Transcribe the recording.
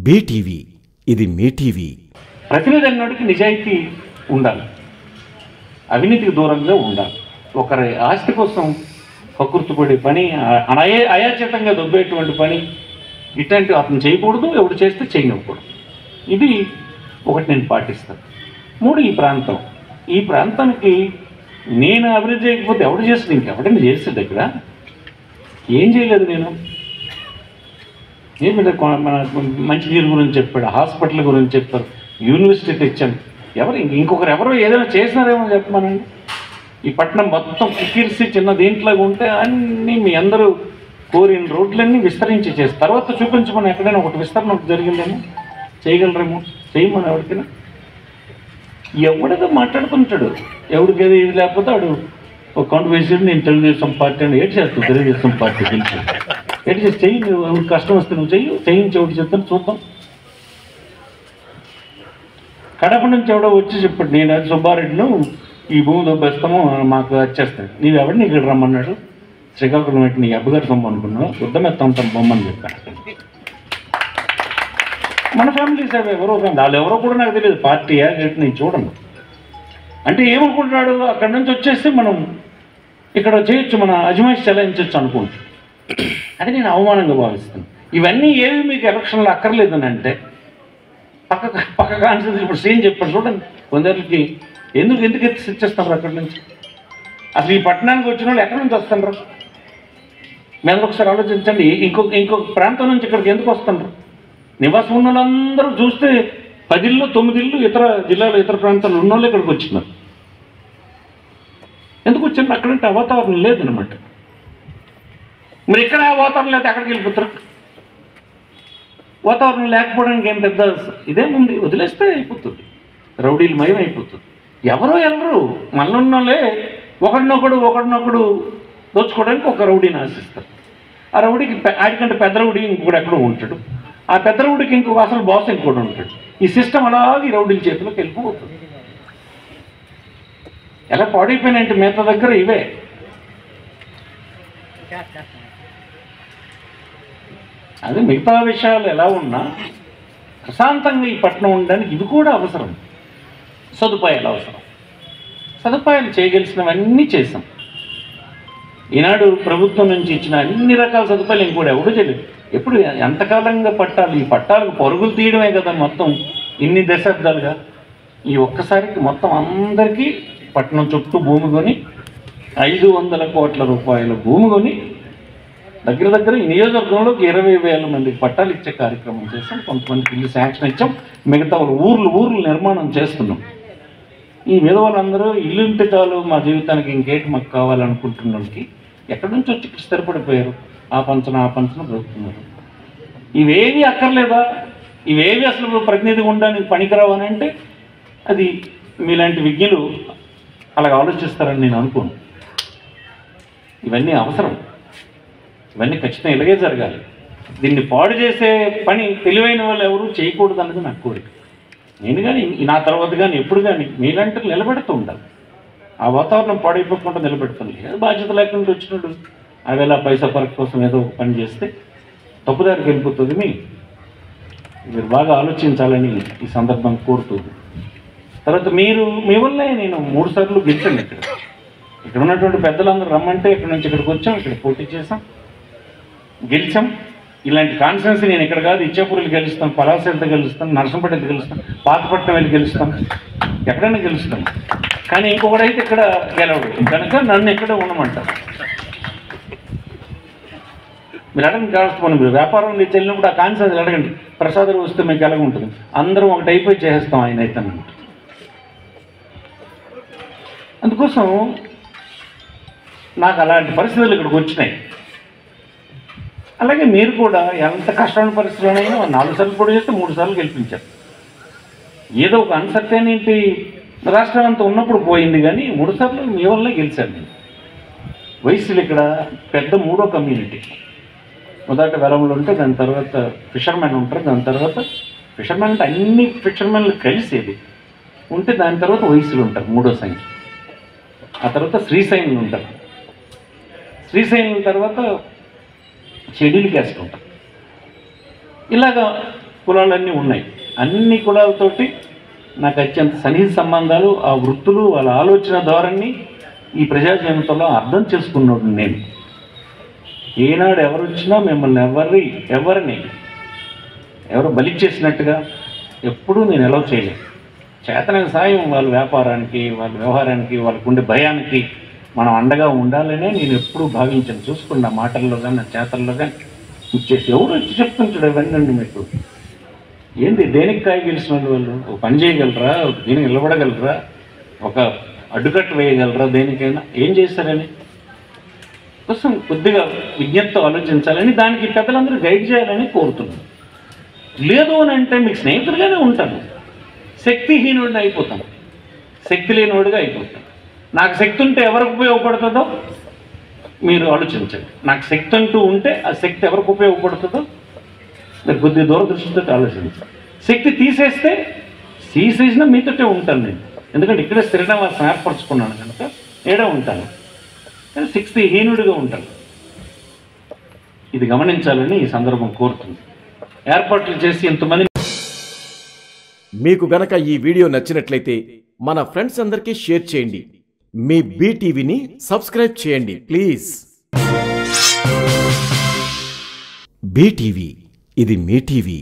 BTV, ఇది మీ TV. ప్రతినిధి అన్నోడికి నిజాయితీ ఉండాలి, అవినీతికి దూరంగా ఉండాలి. ఒకరి ఆస్తి కోసం కక్కుర్తుపడే పని, అయాచితంగా దొబ్బేటువంటి పని ఇట్లాంటివి అతను చేయకూడదు, ఎవడు చేస్తే చేయనివ్వకూడదు. ఇది ఒకటి నేను పాటిస్తాను. 3, ఈ ప్రాంతానికి నేను అభివృద్ధి చేయకపోతే ఎవడు చేస్తాడు? ఇంకెవడైనా చేస్తాడు? ఇక్కడ ఏం చేయలేదు నేను. మన మంచినీరు గురించి చెప్పాడు, హాస్పిటల్ గురించి చెప్పారు, యూనివర్సిటీ తెచ్చాను. ఇంకొకరు ఎవరో ఏదైనా చేసినారేమో చెప్పమనండి. ఈ పట్టణం మొత్తం కిక్కిరిసి చిన్న దీంట్లో ఉంటే అన్నీ మీ అందరూ కోరిన రోడ్లన్నీ విస్తరించి చేస్తారు. తర్వాత చూపించమని ఎక్కడైనా ఒకటి విస్తరణ జరిగిందేమో, చేయగలరేమో, చేయమని ఎవరికైనా. ఎవడితో మాట్లాడుతుంటాడు, ఎవడికి ఏది ఇది లేకపోతే వాడు ఒక కౌంట్ వేసి నేను తెలుగుదేశం పార్టీ అని ఏడు చేస్తావు. తెలుగుదేశం పార్టీ తెలిసి ఏడు చేసి చెయ్యి, నువ్వు కష్టం వస్తే నువ్వు చేయించి ఒకటి చెప్తాను చూద్దాం. కడప నుంచి ఎవడో వచ్చి చెప్పాడు, నేను సుబ్బారెడ్డిను ఈ భూమి దొబ్బేస్తాము మాకు వచ్చేస్తాడు. నీవు ఎవరిని ఇక్కడ రమ్మన్నాడు? శ్రీకాకుళం పెట్టి నీ అబ్బగారు సొమ్ము అనుకున్నావు, యుద్ధమెత్తాం బొమ్మని చెప్పాను. మన ఫ్యామిలీస్ అవి ఎవరో వాళ్ళు ఎవరో కూడా నాకు తెలియదు, పార్టీయా ఏంటి నేను చూడను. అంటే ఏమనుకుంటున్నాడు, అక్కడి నుంచి వచ్చేస్తే మనం ఇక్కడ చేయొచ్చు, మన అజమాయిష్ చెలాయించవచ్చు అనుకుంటాను. అది నేను అవమానంగా భావిస్తాను. ఇవన్నీ ఏవి మీకు ఎలక్షన్లో అక్కర్లేదని అంటే పక్క కాన్సెన్స్ ఇప్పుడు సేమ్ చెప్పాడు చూడండి. కొందరికి ఎందుకు ఇచ్చేస్తున్నారు అక్కడి నుంచి? అసలు ఈ పట్టణానికి వచ్చిన వాళ్ళు ఎక్కడి నుంచి వస్తున్నారు? మేము ఒకసారి ఆలోచించండి. ఇంకొక ప్రాంతం నుంచి ఇక్కడికి ఎందుకు వస్తున్నారు? నివాసం ఉన్న వాళ్ళందరూ చూస్తే 10 ఇళ్ళు 9 ఇళ్ళు ఇతర జిల్లాలో ఇతర ప్రాంతాల్లో ఉన్న వాళ్ళు ఇక్కడికి వచ్చినారు. ఎందుకు వచ్చినారు? అక్కడంటే వాతావరణం లేదనమాట. మరి ఇక్కడ వాతావరణం లేకపోతే ఎక్కడికి వెళ్ళిపోతారు? వాతావరణం లేకపోవడానికి ఏం పెద్ద ఇదేముంది, వదిలేస్తే అయిపోతుంది. రౌడీలు మయం అయిపోతుంది. ఎవరో మనలున్నోళ్ళే ఒకడినొకడు దోచుకోవడానికి ఒక రౌడీని ఆశిస్తారు. ఆ రౌడీకి ఆడికంటే పెద్ద రౌడీ ఇంకొకటి ఎక్కడో ఉంటాడు. ఆ పెద్ద రౌడీకి ఇంకొక అసలు బాస్ ఇంకోటి ఉంటాడు. ఈ సిస్టమ్ అలాగే రౌడీల చేతిలోకి వెళ్ళిపోతుంది. ఎలా పాడైపోయినాయంటే మిగతా దగ్గర ఇవే. అదే మిగతా విషయాలు ఎలా ఉన్నా ప్రశాంతంగా ఈ పట్టణం ఉండడానికి ఇవి కూడా అవసరం. సదుపాయాలు అవసరం. సదుపాయాలు చేయగలిసినవన్నీ చేసాం. ఈనాడు ప్రభుత్వం నుంచి ఇచ్చిన అన్ని రకాల సదుపాయాలు ఇంకోటి ఎవడూ చేయలేదు. ఎప్పుడు ఎంతకాలంగా పట్టాలి? ఈ పట్టాలకు పరుగులు తీయడమే కదా మొత్తం ఇన్ని దశాబ్దాలుగా. ఈ ఒక్కసారికి మొత్తం అందరికీ పట్టణం చుట్టూ భూమి కొని 500 కోట్ల రూపాయల భూమి కొని దగ్గర ఈ నియోజకవర్గంలోకి 20,000 మందికి పట్టాలు ఇచ్చే కార్యక్రమం చేస్తాం. కొంతమందికి ఇల్లు శాంక్షన్ ఇచ్చాం. మిగతా ఊర్లు నిర్మాణం చేస్తున్నాం. ఈ మీద వాళ్ళందరూ ఇల్లు ఉంటే చాలు మా జీవితానికి ఇంకేటి మాకు కావాలనుకుంటున్న వాళ్ళకి ఎక్కడి నుంచి వచ్చి ఇక్కడ స్థిరపడిపోయారు. ఆ పంచన బ్రతుకుతున్నారు. ఇవేవి అక్కర్లేదా? ఇవేవి అసలు ప్రతినిధిగా ఉండడానికి పనికిరావు అని అంటే అది మీలాంటి విజ్ఞులు అలాగ ఆలోచిస్తారని నేను అనుకోను. ఇవన్నీ అవసరం. ఇవన్నీ ఖచ్చితంగా ఇలాగే జరగాలి. దీన్ని పాడు చేసే పని తెలివైన వాళ్ళు ఎవరు చేయకూడదు అన్నది నాకు కోరిక. నేను కానీ నా తర్వాత కానీ ఎప్పుడు కానీ మీలాంటి నిలబెడుతూ ఉండాలి. ఆ వాతావరణం పాడైపోకుండా నిలబెడుతుంది. ఏదో బాధ్యత లేకుండా వచ్చినప్పుడు అవేలా పైసా పరకు కోసం ఏదో ఒక పని చేస్తే తప్పుదారికి వెళ్ళిపోతుంది. మీరు బాగా ఆలోచించాలని ఈ సందర్భం కోరుతుంది. తర్వాత మీ వల్లే నేను 3 సార్లు గెలిచాను. ఇక్కడ ఉన్నటువంటి పెద్దలందరూ రమ్మంటే ఇక్కడ నుంచి ఇక్కడికి వచ్చాం, ఇక్కడ పోటీ చేసాం, గెలిచాం. ఇలాంటి కాన్ఫిడెన్స్ నేను ఇక్కడ కాదు, ఇచ్చాపూర్లు గెలుస్తాం, పలాసెంత గెలుస్తాం, నరసంపేట గెలుస్తాం, పాతపట్నం వెళ్ళి గెలుస్తాం, ఎక్కడైనా గెలుస్తాం. కానీ ఇంకొకడైతే ఇక్కడ గెలవడు కనుక నన్ను ఎక్కడ ఉండమంటారు. మీరు అడగండి కావస్తామని. మీరు వ్యాపారం వెళ్ళినప్పుడు ఆ కాన్ఫిడెన్స్ అడగండి. ప్రసాదం వస్తే మీకు ఎలాగ ఉంటుంది? అందరం ఒకటి అయిపోయి చేసేస్తాం ఆయన అయితే. అందుకోసం నాకు అలాంటి పరిస్థితులు ఇక్కడికి వచ్చినాయి. అలాగే మీరు కూడా ఎంత కష్టమైన పరిస్థితుల్లోనైనా 4 సార్లు పోటీ చేస్తే 3 సార్లు గెలిపించారు. ఏదో ఒక అన్సర్టైనిటీ రాష్ట్రం అంతా ఉన్నప్పుడు పోయింది, కానీ 3 సార్లు మీ వల్లే గెలిచాను నేను. వయసులు ఇక్కడ పెద్ద 3వ కమ్యూనిటీ. మొదట వెలంలో ఉంటే దాని తర్వాత ఫిషర్మెన్ ఉంటారు, దాని తర్వాత ఫిషర్మెన్ అంటే అన్ని ఫిషర్మెన్లు కలిసేది ఉంటే దాని తర్వాత వయసులు ఉంటారు 3వ సంఖ్య. ఆ తర్వాత శ్రీశైనులు ఉంటారు. శ్రీశైనుల తర్వాత షెడ్యూల్ క్యాస్ట్ ఉంటారు. ఇలాగా కులాలన్నీ ఉన్నాయి. అన్ని కులాలతోటి నాకు అత్యంత సన్నిహిత సంబంధాలు, ఆ వృత్తులు, వాళ్ళ ఆలోచన ధోరణి ఈ ప్రజా జీవితంలో అర్థం చేసుకున్నాడు నేను. ఏనాడు ఎవరు వచ్చినా మిమ్మల్ని ఎవరు బలి చేసినట్టుగా ఎప్పుడూ నేను ఎలవ్ చేయలేదు. చేతనైన సాయం వాళ్ళ వ్యాపారానికి, వాళ్ళ వ్యవహారానికి, వాళ్ళకు ఉండే భయానికి మనం అండగా ఉండాలనే నేను ఎప్పుడూ భావించాను. చూసుకున్న మాటల్లో కానీ నా చేతల్లో కానీ ఇచ్చేసి ఎవరు వచ్చి చెప్తుంటాడు ఇవన్నీ మీకు. ఏంటి దేనికి కాయ గెలిచిన వాళ్ళు? ఒక పని చేయగలరా? దీనికి నిలబడగలరా? ఒక అడ్డుకట్టు వేయగలరా? దేనికైనా ఏం చేస్తారని కోసం కొద్దిగా విజ్ఞప్తితో ఆలోచించాలని, దానికి పెద్దలందరూ గైడ్ చేయాలని కోరుతున్నాను. లేదు అని అంటే మీకు స్నేహితులుగానే ఉంటాను, శక్తిహీనుడిని అయిపోతాను, శక్తి లేనివాడిగా అయిపోతాను. నాకు శక్తి ఉంటే ఎవరికి ఉపయోగపడుతుందో మీరు ఆలోచించండి. నాకు శక్తి అంటూ ఉంటే ఆ శక్తి ఎవరికి ఉపయోగపడుతుందో మీరు కొద్దిగా దూరదృష్టితో ఆలోచించాలి. శక్తి తీసేసినా మీతోటే ఉంటాను నేను, ఎందుకంటే ఇక్కడే స్థిరనివాసం ఏర్పరచుకున్నాను కనుక ఏడే ఉంటాను, కానీ శక్తిహీనుడిగా ఉంటాను. ఇది గమనించాలని ఈ సందర్భం కోరుతుంది. ఏర్పాట్లు చేసి ఎంతమంది. మీకు గనక ఈ వీడియో నచ్చినట్లయితే మన ఫ్రెండ్స్ అందరికీ షేర్ చేయండి. మీ బీటీవీని సబ్స్క్రైబ్ చేయండి ప్లీజ్. బీటీవీ, ఇది మీ టీవీ.